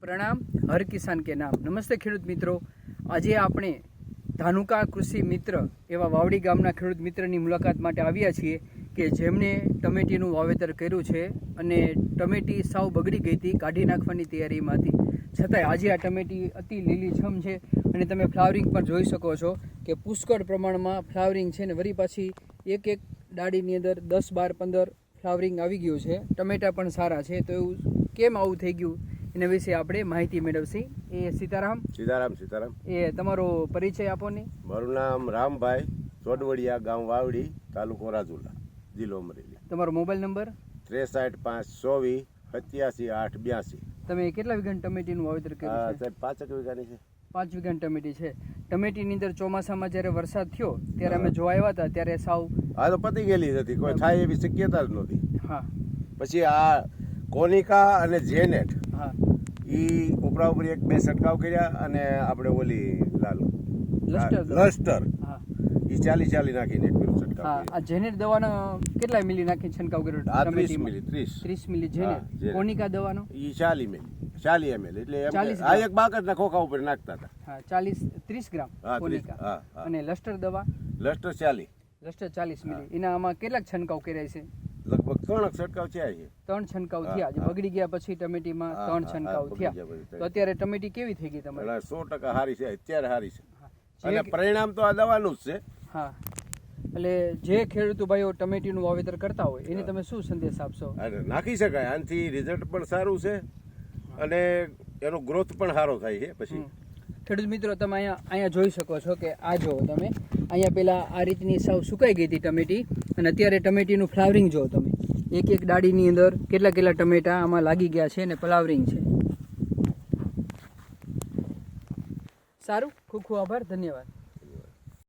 પ્રણામ, હર કિસાન કે નામ. નમસ્તે ખેડૂત મિત્રો. આજે આપણે ધાનુકા કૃષિ મિત્ર એવા વાવડી ગામના ખેડૂત મિત્રની મુલાકાત માટે આવ્યા છીએ કે જેમણે ટમેટીનું વાવેતર કર્યું છે અને ટમેટી સાવ બગડી ગઈ હતી, કાઢી નાખવાની તૈયારીમાં હતી. છતાંય આજે આ ટમેટી અતિ લીલીછમ છે અને તમે ફ્લાવરિંગ પણ જોઈ શકો છો કે પુષ્કળ પ્રમાણમાં ફ્લાવરિંગ છે ને વળી પાછી એક એક ડાળીની અંદર 10, 12, 15 ફ્લાવરિંગ આવી ગયું છે. ટમેટા પણ સારા છે. તો એવું કેમ આવું થઈ ગયું એના વિશે આપણે માહિતી મેળવશી. એ સીતારામ. એ તમારો પરિચય આપો ને. મારું નામ રામભાઈ ચોડવડિયા, ગામ વાવડી, તાલુકો રાજુલા, જિલ્લો અમરેલી. તમારો મોબાઈલ નંબર? 63 524 87 882. તમે કેટલા વીઘાની ટમેટીનું વાવેતર કર્યું છે? 5 વીઘાની છે. 5 વીઘાની ટમેટી છે. ટમેટીની અંદર ચોમાસામાં જ્યારે વરસાદ થયો ત્યારે અમે જોવા આવ્યા હતા ત્યારે સાવ તો પતી ગયેલી હતી, કોઈ થાય એવી શક્યતા જ નહોતી. હા. પછી આ કોનિકા અને જેનેટ હા ઈ ઉપરા ઉપર 1-2 છંટકાવ કર્યા અને આપણે ઓલી લાલ લસ્ટર હા ઈ 40 નાખીને એક પેલું છંટકાવ હા. આ જેનેટ દવાનો કેટલા મિલી નાખી છંટકાવ કર્યો? 30 મિલી 30 મિલી જેનેટ. કોનિકા દવાનો ઈ 40 મિલી 40 ml એટલે એમ આ એક બાકસના ખોખા ઉપર નાખતા હતા. હા, 30 ગ્રામ કોનિકા. અને લસ્ટર દવા? લસ્ટર 40. લસ્ટર 40 મિલી. એના આમાં કેટલાક છંટકાવ કર્યા છે? લગભગ 3 છંટકાવ થયા છે. 3 છંટકાવ થયા. જે બગડી ગયા પછી ટમેટીમાં 3 છંટકાવ થયા. તો અત્યારે ટમેટી કેવી થઈ ગઈ તમારી? 100% હારી છે, અત્યારે હારી છે. અને પરિણામ તો આ દવાનું જ છે. હા. એટલે જે ખેડૂતો ભાઈઓ ટમેટીનું વાવેતર કરતા હોય એને તમે શું સંદેશ આપશો? નાખી શકાય. આનાથી રિઝલ્ટ પણ સારું છે અને એનો ગ્રોથ પણ સારો થાય છે. પછી ખેડૂત મિત્રો તમે અહીંયા જોઈ શકો છો કે આ જો તમે અહીંયા પેલા આ રીતની સાવ સુકાઈ ગઈ હતી ટમેટી અને અત્યારે ટમેટીનું ફ્લાવરિંગ જો તમે. એક એક ડાળીની અંદર કેટલા ટમેટા આમાં લાગી ગયા છે અને ફ્લાવરિંગ છે. સારું, ખૂબ ખૂબ આભાર, ધન્યવાદ.